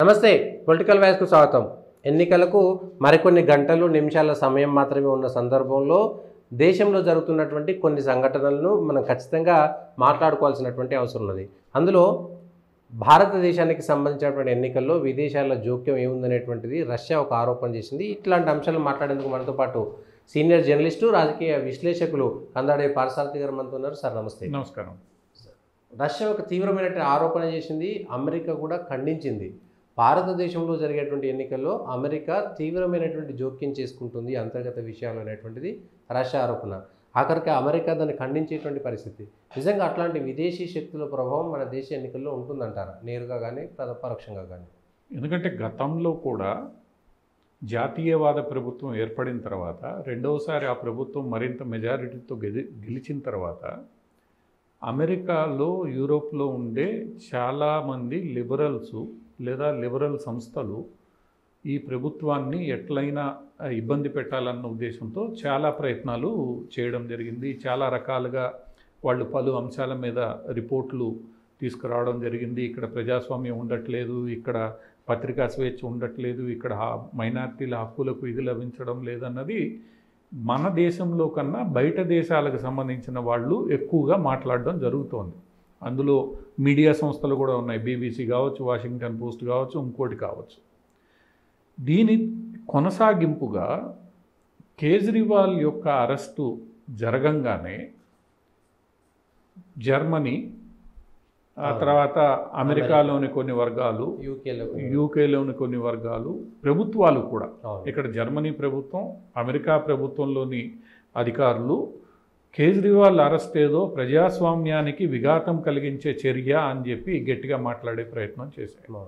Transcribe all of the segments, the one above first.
నమస్తే పొలిటికల్ వాయిస్కు స్వాగతం. ఎన్నికలకు మరికొన్ని గంటలు నిమిషాల సమయం మాత్రమే ఉన్న సందర్భంలో దేశంలో జరుగుతున్నటువంటి కొన్ని సంఘటనలను మనం ఖచ్చితంగా మాట్లాడుకోవాల్సినటువంటి అవసరం ఉన్నది. అందులో భారతదేశానికి సంబంధించినటువంటి ఎన్నికల్లో విదేశాల జోక్యం ఏముందనేటువంటిది రష్యా ఒక ఆరోపణ చేసింది. ఇట్లాంటి అంశాలు మాట్లాడేందుకు మనతో పాటు సీనియర్ జర్నలిస్టు రాజకీయ విశ్లేషకులు కందాడే పార్సారథి గారు మనతో ఉన్నారు. సార్ నమస్తే. నమస్కారం. రష్యా ఒక తీవ్రమైనటువంటి ఆరోపణ చేసింది, అమెరికా కూడా ఖండించింది. భారతదేశంలో జరిగేటువంటి ఎన్నికల్లో అమెరికా తీవ్రమైనటువంటి జోక్యం చేసుకుంటుంది అంతర్గత విషయాలు అనేటువంటిది రష్యా ఆరోపణ. ఆఖరికి అమెరికా దాన్ని ఖండించేటువంటి పరిస్థితి. నిజంగా అట్లాంటి విదేశీ శక్తుల ప్రభావం మన దేశ ఎన్నికల్లో ఉంటుందంటారా, నేరుగా కానీ పరోక్షంగా కానీ? ఎందుకంటే గతంలో కూడా జాతీయవాద ప్రభుత్వం ఏర్పడిన తర్వాత రెండవసారి ఆ ప్రభుత్వం మరింత మెజారిటీతో గెలిచిన తర్వాత అమెరికాలో యూరోప్లో ఉండే చాలామంది లిబరల్స్ లేదా లిబరల్ సంస్థలు ఈ ప్రభుత్వాన్ని ఎట్లయినా ఇబ్బంది పెట్టాలన్న ఉద్దేశంతో చాలా ప్రయత్నాలు చేయడం జరిగింది. చాలా రకాలుగా వాళ్ళు పలు అంశాల మీద రిపోర్ట్లు తీసుకురావడం జరిగింది. ఇక్కడ ప్రజాస్వామ్యం ఉండట్లేదు, ఇక్కడ పత్రికా స్వేచ్ఛ ఉండట్లేదు, ఇక్కడ మైనారిటీల హక్కులకు ఇది లభించడం లేదన్నది మన దేశంలో కన్నా బయట దేశాలకు సంబంధించిన వాళ్ళు ఎక్కువగా మాట్లాడడం జరుగుతోంది. అందులో మీడియా సంస్థలు కూడా ఉన్నాయి, బీబీసీ కావచ్చు, వాషింగ్టన్ పోస్ట్ కావచ్చు, ఇంకోటి కావచ్చు. దీని కొనసాగింపుగా కేజ్రీవాల్ యొక్క అరెస్టు జరగంగానే జర్మనీ, ఆ తర్వాత అమెరికాలోని కొన్ని వర్గాలు, యూకేలోని కొన్ని వర్గాలు, ప్రభుత్వాలు కూడా, ఇక్కడ జర్మనీ ప్రభుత్వం, అమెరికా ప్రభుత్వంలోని అధికారులు కేజ్రీవాల్ అరెస్ట్ ఏదో ప్రజాస్వామ్యానికి విఘాతం కలిగించే చర్య అని చెప్పి గట్టిగా మాట్లాడే ప్రయత్నం చేశారు.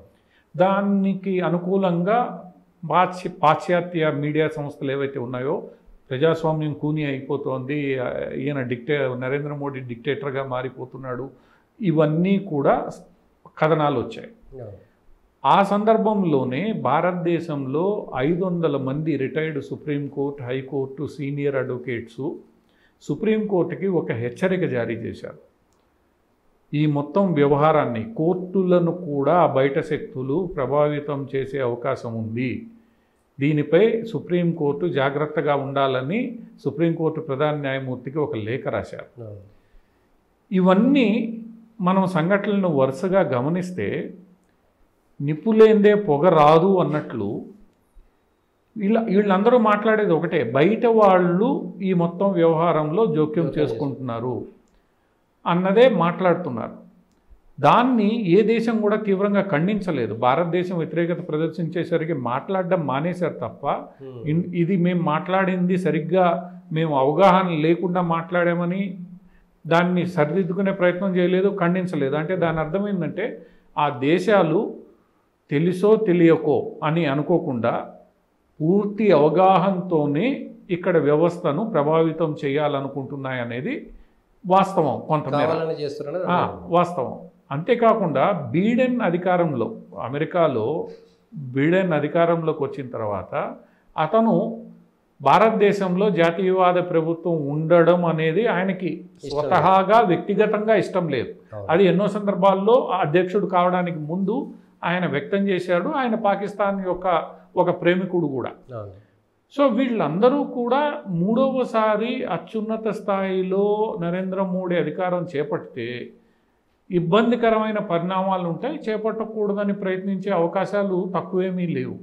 దానికి అనుకూలంగా పాశ్చాత్య మీడియా సంస్థలు ఏవైతే ఉన్నాయో, ప్రజాస్వామ్యం కూని అయిపోతోంది, ఈయన నరేంద్ర మోడీ డిక్టేటర్గా మారిపోతున్నాడు, ఇవన్నీ కూడా కథనాలు వచ్చాయి. ఆ సందర్భంలోనే భారతదేశంలో 500 మంది retired supreme court, high court senior advocates సుప్రీంకోర్టుకి ఒక హెచ్చరిక జారీ చేశారు. ఈ మొత్తం వ్యవహారాన్ని, కోర్టులను కూడా బయట శక్తులు ప్రభావితం చేసే అవకాశం ఉంది, దీనిపై సుప్రీంకోర్టు జాగ్రత్తగా ఉండాలని సుప్రీంకోర్టు ప్రధాన న్యాయమూర్తికి ఒక లేఖ రాశారు. ఇవన్నీ మనం సంఘటనలను వరుసగా గమనిస్తే నిప్పులేందే పొగ రాదు అన్నట్లు వీళ్ళందరూ మాట్లాడేది ఒకటే, బయట వాళ్ళు ఈ మొత్తం వ్యవహారంలో జోక్యం చేసుకుంటున్నారు అన్నదే మాట్లాడుతున్నారు. దాన్ని ఏ దేశం కూడా తీవ్రంగా ఖండించలేదు. భారతదేశం వ్యతిరేకత ప్రదర్శించేసరికి మాట్లాడడం మానేశారు తప్ప, ఇది మేము మాట్లాడింది సరిగ్గా మేము అవగాహన లేకుండా మాట్లాడామని దాన్ని సరిదిద్దుకునే ప్రయత్నం చేయలేదు, ఖండించలేదు. అంటే దాని అర్థం ఏంటంటే ఆ దేశాలు తెలుసో తెలియకో అని అనుకోకుండా పూర్తి అవగాహనతోనే ఇక్కడ వ్యవస్థను ప్రభావితం చేయాలనుకుంటున్నాయనేది వాస్తవం, కొంతమేర వాస్తవం. అంతేకాకుండా బైడెన్ అధికారంలో, అమెరికాలో బైడెన్ అధికారంలోకి వచ్చిన తర్వాత అతను భారతదేశంలో జాతీయవాద ప్రభుత్వం ఉండడం అనేది ఆయనకి స్వతహాగా వ్యక్తిగతంగా ఇష్టం లేదు. అది ఎన్నో సందర్భాల్లో అధ్యక్షుడు కావడానికి ముందు ఆయన వ్యక్తం చేశాడు. ఆయన పాకిస్తాన్ యొక్క ఒక ప్రేమికుడు కూడా. సో వీళ్ళందరూ కూడా మూడవసారి అత్యున్నత స్థాయిలో నరేంద్ర మోడీ అధికారం చేపడితే ఇబ్బందికరమైన పరిణామాలు ఉంటాయి, చేపట్టకూడదని ప్రయత్నించే అవకాశాలు తక్కువేమీ లేవు.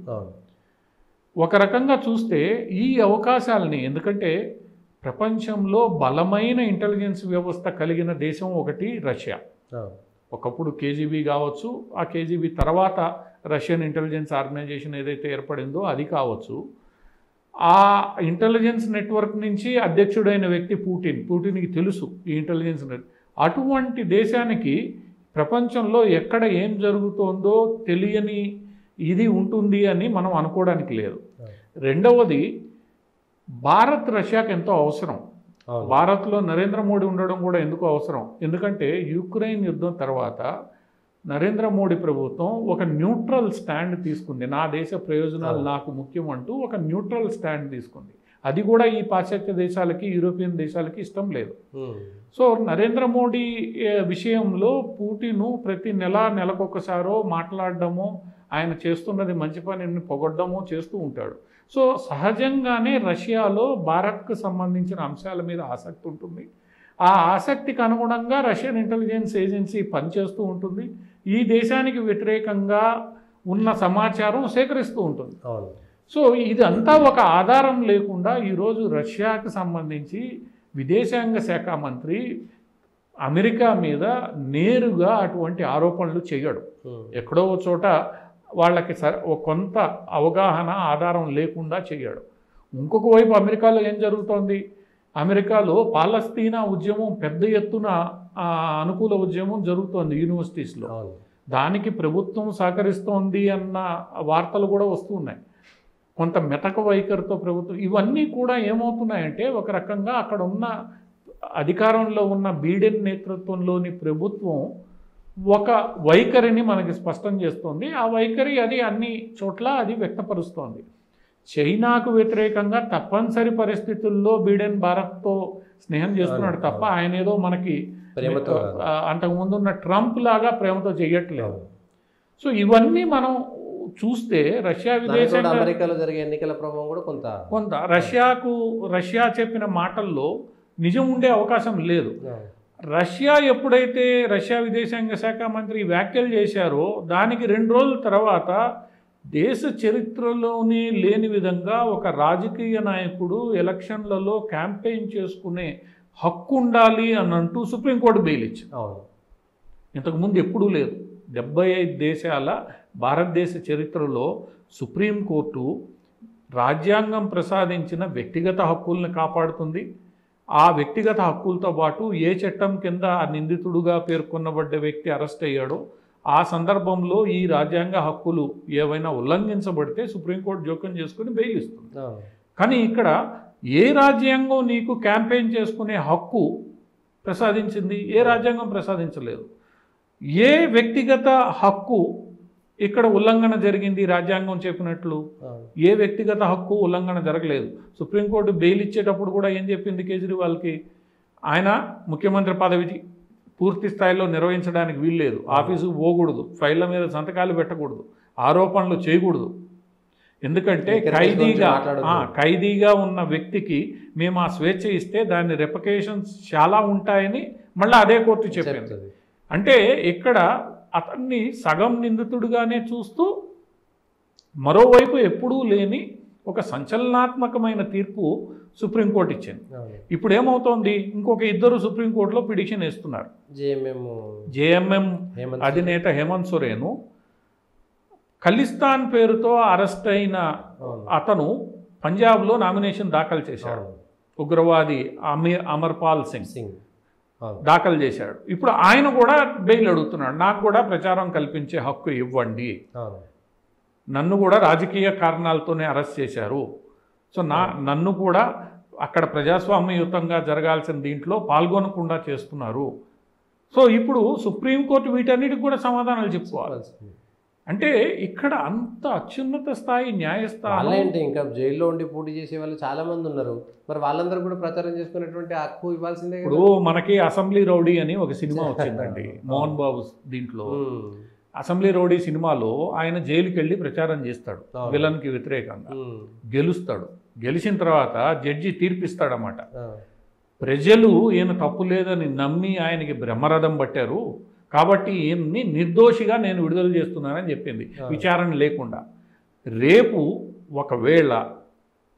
ఒక రకంగా చూస్తే ఈ అవకాశాలని, ఎందుకంటే ప్రపంచంలో బలమైన ఇంటెలిజెన్స్ వ్యవస్థ కలిగిన దేశం ఒకటి రష్యా. ఒకప్పుడు కేజీబీ కావచ్చు, ఆ కేజీబీ తర్వాత రష్యన్ ఇంటెలిజెన్స్ ఆర్గనైజేషన్ ఏదైతే ఏర్పడిందో అది కావచ్చు. ఆ ఇంటెలిజెన్స్ నెట్వర్క్ నుంచి అధ్యక్షుడైన వ్యక్తి పుటిన్కి తెలుసు ఈ ఇంటెలిజెన్స్ నెట్వర్క్. అటువంటి దేశానికి ప్రపంచంలో ఎక్కడ ఏం జరుగుతోందో తెలియని ఇది ఉంటుంది అని మనం అనుకోవడానికి లేదు. రెండవది, భారత్ రష్యాకి ఎంతో అవసరం. భారత్లో నరేంద్ర మోడీ ఉండడం కూడా ఎందుకు అవసరం, ఎందుకంటే యుక్రెయిన్ యుద్ధం తర్వాత నరేంద్ర మోడీ ప్రభుత్వం ఒక న్యూట్రల్ స్టాండ్ తీసుకుంది. నా దేశ ప్రయోజనాలు నాకు ముఖ్యం అంటూ ఒక న్యూట్రల్ స్టాండ్ తీసుకుంది. అది కూడా ఈ పాశ్చాత్య దేశాలకి, యూరోపియన్ దేశాలకి ఇష్టం లేదు. సో నరేంద్ర మోడీ విషయంలో పుతిన్ ప్రతి నెలకొకసారో మాట్లాడడము, ఆయన చేస్తున్నది మంచి పనిని పొగడ్డము చేస్తూ ఉంటాడు. సో సహజంగానే రష్యాలో భారత్కు సంబంధించిన అంశాల మీద ఆసక్తి ఉంటుంది. ఆ ఆసక్తికి అనుగుణంగా రష్యన్ ఇంటెలిజెన్స్ ఏజెన్సీ పనిచేస్తూ ఉంటుంది. ఈ దేశానికి వ్యతిరేకంగా ఉన్న సమాచారం సేకరిస్తూ ఉంటుంది. సో ఇదంతా ఒక ఆధారం లేకుండా ఈరోజు రష్యాకు సంబంధించి విదేశాంగ శాఖ మంత్రి అమెరికా మీద నేరుగా అటువంటి ఆరోపణలు చేయడు. ఎక్కడో చోట వాళ్ళకి కొంత అవగాహన ఆధారం లేకుండా చేయడు. ఇంకొక వైపు అమెరికాలో ఏం జరుగుతోంది? అమెరికాలో పాలస్తీనా ఉద్యమం పెద్ద ఎత్తున అనుకూల ఉద్యమం జరుగుతోంది యూనివర్సిటీస్లో. దానికి ప్రభుత్వం సహకరిస్తోంది అన్న వార్తలు కూడా వస్తున్నాయి. కొంత మెతక వైఖరితో ప్రభుత్వం, ఇవన్నీ కూడా ఏమవుతున్నాయంటే ఒక రకంగా అక్కడ ఉన్న అధికారంలో ఉన్న బైడెన్ నేతృత్వంలోని ప్రభుత్వం ఒక వైఖరిని మనకి స్పష్టం చేస్తోంది. ఆ వైఖరి అది అన్ని చోట్ల అది వ్యక్తపరుస్తోంది. చైనాకు వ్యతిరేకంగా తప్పనిసరి పరిస్థితుల్లో బైడెన్ భారత్తో స్నేహం చేస్తున్నాడు తప్ప ఆయన ఏదో మనకి అంతకుముందు ఉన్న ట్రంప్ లాగా ప్రేమతో చేయట్లేదు. సో ఇవన్నీ మనం చూస్తే రష్యా విదేశాంగ అమెరికాలో జరిగే ఎన్నికల ప్రభావం కూడా కొంత రష్యా చెప్పిన మాటల్లో నిజం ఉండే అవకాశం లేదు. రష్యా ఎప్పుడైతే రష్యా విదేశాంగ శాఖ మంత్రి వ్యాఖ్యలు చేశారో దానికి 2 రోజుల తర్వాత దేశ చరిత్రలోనే లేని విధంగా ఒక రాజకీయ నాయకుడు ఎలక్షన్లలో క్యాంపెయిన్ చేసుకునే హక్కు ఉండాలి అని అంటూ సుప్రీంకోర్టు బెయిల్ ఇచ్చింది. ఇంతకుముందు ఎప్పుడూ లేదు. 75 దేశాల భారతదేశ చరిత్రలో సుప్రీంకోర్టు రాజ్యాంగం ప్రసాదించిన వ్యక్తిగత హక్కుల్ని కాపాడుతుంది. ఆ వ్యక్తిగత హక్కులతో పాటు ఏ చట్టం కింద ఆ నిందితుడుగా పేర్కొనబడ్డ వ్యక్తి అరెస్ట్ అయ్యాడో ఆ సందర్భంలో ఈ రాజ్యాంగ హక్కులు ఏవైనా ఉల్లంఘించబడితే సుప్రీంకోర్టు జోక్యం చేసుకుని బెయిల్ ఇస్తుంది. కానీ ఇక్కడ ఏ రాజ్యాంగం నీకు క్యాంపెయిన్ చేసుకునే హక్కు ప్రసాదించింది? ఏ రాజ్యాంగం ప్రసాదించలేదు. ఏ వ్యక్తిగత హక్కు ఇక్కడ ఉల్లంఘన జరిగింది? రాజ్యాంగం చెప్పినట్లు ఏ వ్యక్తిగత హక్కు ఉల్లంఘన జరగలేదు. సుప్రీంకోర్టు బెయిల్ ఇచ్చేటప్పుడు కూడా ఏం చెప్పింది కేజ్రీవాల్కి? ఆయన ముఖ్యమంత్రి పదవి పూర్తి స్థాయిలో నిర్వహించడానికి వీల్లేదు, ఆఫీసుకు పోకూడదు, ఫైళ్ళ మీద సంతకాలు పెట్టకూడదు, ఆరోపణలు చేయకూడదు. ఎందుకంటే ఖైదీగా ఉన్న వ్యక్తికి మేము ఆ స్వేచ్ఛ ఇస్తే దాని రెప్లికేషన్స్ చాలా ఉంటాయని మళ్ళీ అదే కోర్టు చెప్పింది. అంటే ఇక్కడ అతన్ని సగం నిందితుడిగానే చూస్తూ మరోవైపు ఎప్పుడూ లేని ఒక సంచలనాత్మకమైన తీర్పు సుప్రీంకోర్టు ఇచ్చింది. ఇప్పుడు ఏమవుతోంది? ఇంకొక 2 సుప్రీంకోర్టులో పిటిషన్ వేస్తున్నారు. జేఎంఎం అధినేత హేమంత్ సోరెన్ ఖలిస్తాన్ పేరుతో అరెస్ట్ అయిన అతను పంజాబ్లో నామినేషన్ దాఖలు చేశాడు. ఉగ్రవాది అమర్పాల్ సింగ్ దాఖలు చేశాడు. ఇప్పుడు ఆయన కూడా బెయిల్ అడుగుతున్నాడు. నాకు కూడా ప్రచారం కల్పించే హక్కు ఇవ్వండి, నన్ను కూడా రాజకీయ కారణాలతోనే అరెస్ట్ చేశారు, సో నన్ను కూడా అక్కడ ప్రజాస్వామ్యయుతంగా జరగాల్సిన దీంట్లో పాల్గొనకుండా చేస్తున్నారు. సో ఇప్పుడు సుప్రీంకోర్టు వీటన్నిటికి కూడా సమాధానాలు చెప్పుకోవాలి. అంటే ఇక్కడ అంత అత్యున్నత స్థాయి న్యాయస్థానం ఏంటి, ఇంకా జైల్లో ఉండి పోటీ చేసే వాళ్ళు చాలా మంది ఉన్నారు. మరి వాళ్ళందరూ కూడా ప్రచారం చేసుకునేటువంటి హక్కు ఇవ్వాల్సిందే. ఇప్పుడు మనకి అసెంబ్లీ రౌడీ అని ఒక సినిమా వచ్చిందండి మోహన్ బాబు. దీంట్లో అసెంబ్లీ రౌడీ సినిమాలో ఆయన జైలుకి వెళ్ళి ప్రచారం చేస్తాడు, విలన్కి వ్యతిరేకంగా గెలుస్తాడు. గెలిచిన తర్వాత జడ్జి తీర్పిస్తాడన్నమాట. ప్రజలు ఈయన తప్పు లేదని నమ్మి ఆయనకి బ్రహ్మరథం పట్టారు కాబట్టి ఈయన్ని నిర్దోషిగా నేను విడుదల చేస్తున్నానని చెప్పింది, విచారణ లేకుండా. రేపు ఒకవేళ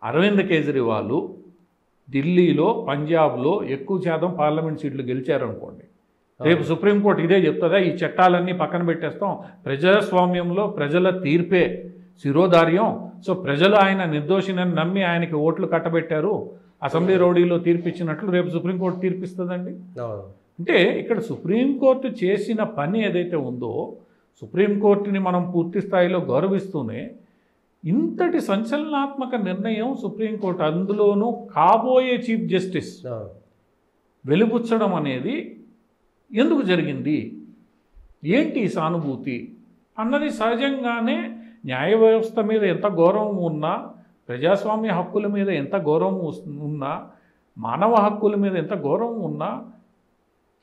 అరవింద్ కేజ్రీవాల్ ఢిల్లీలో పంజాబ్లో ఎక్కువ శాతం పార్లమెంట్ సీట్లు గెలిచారనుకోండి, రేపు సుప్రీంకోర్టు ఇదే చెప్తుందా? ఈ చట్టాలన్నీ పక్కన పెట్టేస్తాం, ప్రజాస్వామ్యంలో ప్రజల తీర్పే శిరోధార్యం, సో ప్రజలు ఆయన నిర్దోషినని నమ్మి ఆయనకి ఓట్లు కట్టబెట్టారు, అసెంబ్లీ రౌడీలో తీర్పిచ్చినట్లు రేపు సుప్రీంకోర్టు తీర్పిస్తుందండి. అంటే ఇక్కడ సుప్రీంకోర్టు చేసిన పని ఏదైతే ఉందో, సుప్రీంకోర్టుని మనం పూర్తి స్థాయిలో గౌరవిస్తూనే ఇంతటి సంచలనాత్మక నిర్ణయం సుప్రీంకోర్టు, అందులోనూ కాబోయే చీఫ్ జస్టిస్ వెలుబుచ్చడం అనేది ఎందుకు జరిగింది, ఏంటి సానుభూతి అన్నది సహజంగానే న్యాయ వ్యవస్థ మీద ఎంత గౌరవం ఉన్నా ప్రజాస్వామ్య హక్కుల మీద ఎంత గౌరవం ఉన్నా, మానవ హక్కుల మీద ఎంత గౌరవం ఉన్నా,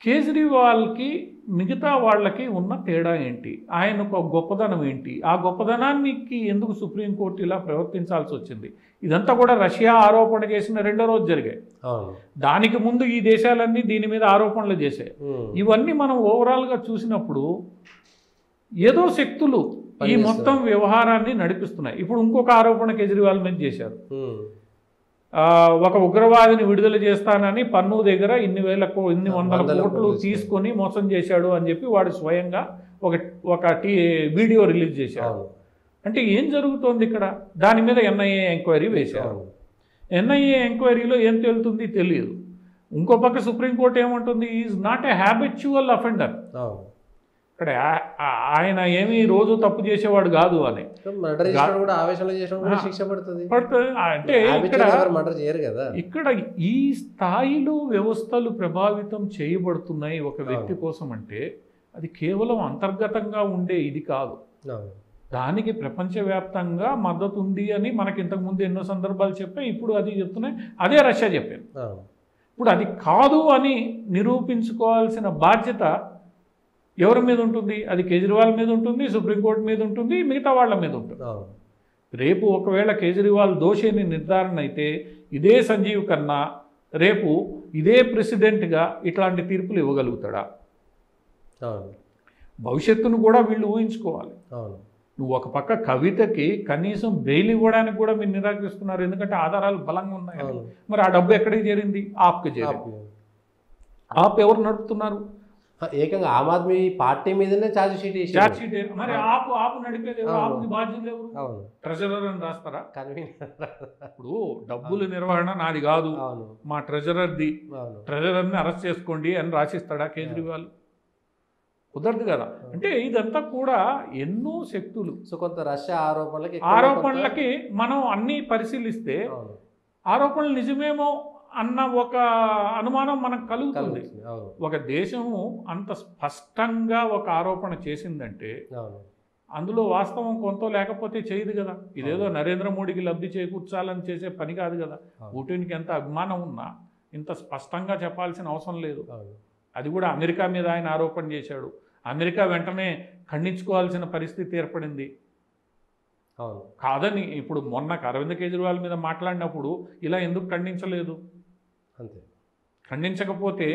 కేజ్రీవాల్కి మిగతా వాళ్ళకి ఉన్న తేడా ఏంటి, ఆయనకు గొప్పదనం ఏంటి, ఆ గొప్పదనానికి ఎందుకు సుప్రీంకోర్టు ఇలా ప్రవర్తించాల్సి వచ్చింది? ఇదంతా కూడా రష్యా ఆరోపణ చేసిన రెండో రోజు జరిగాయి. దానికి ముందు ఈ దేశాలన్నీ దీని మీద ఆరోపణలు చేశాయి. ఇవన్నీ మనం ఓవరాల్గా చూసినప్పుడు ఏదో శక్తులు ఈ మొత్తం వ్యవహారాన్ని నడిపిస్తున్నాయి. ఇప్పుడు ఇంకొక ఆరోపణ కేజ్రీవాల్ మీద చేశారు. ఒక ఉగ్రవాదిని విడుదల చేస్తానని పన్ను దగ్గర ఇన్ని వందల కోట్లు తీసుకొని మోసం చేశాడు అని చెప్పి వాడు స్వయంగా ఒక వీడియో రిలీజ్ చేశాడు. అంటే ఏం జరుగుతోంది ఇక్కడ? దాని మీద ఎన్ఐఏ ఎంక్వైరీ వేశారు. ఎన్ఐఏ ఎంక్వైరీలో ఏం తేలుతుంది తెలియదు. ఇంకో పక్క సుప్రీంకోర్టు ఏమంటుంది, is not a habitual offender. ఇక్కడ ఆయన ఏమీ రోజు తప్పు చేసేవాడు కాదు అని. అంటే ఇక్కడ ఈ స్థాయిలో వ్యవస్థలు ప్రభావితం చేయబడుతున్నాయి ఒక వ్యక్తి కోసం అంటే అది కేవలం అంతర్గతంగా ఉండే ఇది కాదు. దానికి ప్రపంచవ్యాప్తంగా మద్దతు ఉంది అని మనకి ఇంతకుముందు ఎన్నో సందర్భాలు చెప్పాయి. ఇప్పుడు అది చెప్తున్నాయి, అదే రష్యా చెప్పింది. ఇప్పుడు అది కాదు అని నిరూపించుకోవాల్సిన బాధ్యత ఎవరి మీద ఉంటుంది? అది కేజ్రీవాల్ మీద ఉంటుంది, సుప్రీంకోర్టు మీద ఉంటుంది, మిగతా వాళ్ళ మీద ఉంటుంది. రేపు ఒకవేళ కేజ్రీవాల్ దోషిని నిర్ధారణ అయితే ఇదే సంజీవ్ ఖన్నా రేపు ఇదే ప్రెసిడెంట్గా ఇట్లాంటి తీర్పులు ఇవ్వగలుగుతాడా? భవిష్యత్తును కూడా వీళ్ళు ఊహించుకోవాలి. నువ్వు ఒక పక్క కవితకి కనీసం బెయిల్ ఇవ్వడానికి కూడా మీరు నిరాకరిస్తున్నారు, ఎందుకంటే ఆధారాలు బలంగా ఉన్నాయి. మరి ఆ డబ్బు ఎక్కడికి చేరింది? ఆప్కి చేరింది. ఆప్ ఎవరు నడుపుతున్నారు? ఏకంగా ఆమ్ ఆద్మీ పార్టీ మీదనే ఛార్జ్ షీట్ మరి ఆపు నడిపేది ఎవరు? ఆపుకి బాధ్యత ఎవరు? ట్రెజరర్ అని రాస్తారా? ఇప్పుడు డబ్బుల నిర్వహణ నాది కాదు, మా ట్రెజరర్ది, ట్రెజరర్ని అరెస్ట్ చేసుకోండి అని రాసిస్తాడా కేజ్రీవాల్? కుదరదు కదా. అంటే ఇదంతా కూడా ఎన్నో శక్తులు. సో కొంత రష్యా ఆరోపణలకి మనం అన్నీ పరిశీలిస్తే ఆరోపణలు నిజమేమో అన్న ఒక అనుమానం మనకు కలుగుతుంది. ఒక దేశము అంత స్పష్టంగా ఒక ఆరోపణ చేసిందంటే అందులో వాస్తవం కొంత లేకపోతే చేయదు కదా. ఇదేదో నరేంద్ర మోడీకి లబ్ధి చేకూర్చాలని చేసే పని కాదు కదా. పుటిన్కి ఎంత అభిమానం ఉన్నా ఇంత స్పష్టంగా చెప్పాల్సిన అవసరం లేదు. అది కూడా అమెరికా మీద ఆయన ఆరోపణ చేశాడు. అమెరికా వెంటనే ఖండించుకోవాల్సిన పరిస్థితి ఏర్పడింది. కాదని ఇప్పుడు మొన్న అరవింద్ కేజ్రీవాల్ మీద మాట్లాడినప్పుడు ఇలా ఎందుకు ఖండించలేదు? అంతే. ఖండించకపోతే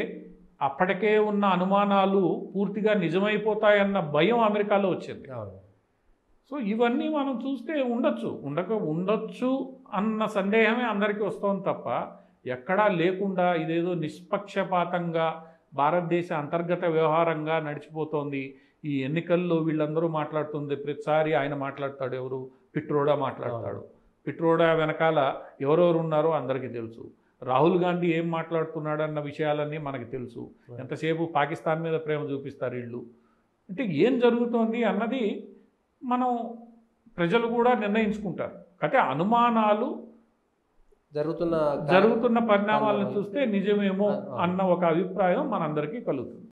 అప్పటికే ఉన్న అనుమానాలు పూర్తిగా నిజమైపోతాయన్న భయం అమెరికాలో వచ్చింది. సో ఇవన్నీ మనం చూస్తే ఉండొచ్చు అన్న సందేహమే అందరికీ వస్తుంది తప్ప ఎక్కడా లేకుండా ఇదేదో నిష్పక్షపాతంగా భారతదేశ అంతర్గత వ్యవహారంగా నడిచిపోతోంది. ఈ ఎన్నికల్లో వీళ్ళందరూ మాట్లాడుతుంది, ప్రతిసారి ఆయన మాట్లాడతాడు, ఎవరు? పిట్రోడా మాట్లాడతాడు. పిట్రోడా వెనకాల ఎవరెవరు ఉన్నారో అందరికీ తెలుసు. రాహుల్ గాంధీ ఏం మాట్లాడుతున్నాడు అన్న విషయాలన్నీ మనకు తెలుసు. ఎంతసేపు పాకిస్తాన్ మీద ప్రేమ చూపిస్తారు వీళ్ళు. అంటే ఏం జరుగుతోంది అన్నది మనం ప్రజలు కూడా నిర్ణయించుకుంటారు. అయితే అనుమానాలు జరుగుతున్న పరిణామాలను చూస్తే నిజమేమో అన్న ఒక అభిప్రాయం మనందరికీ కలుగుతుంది.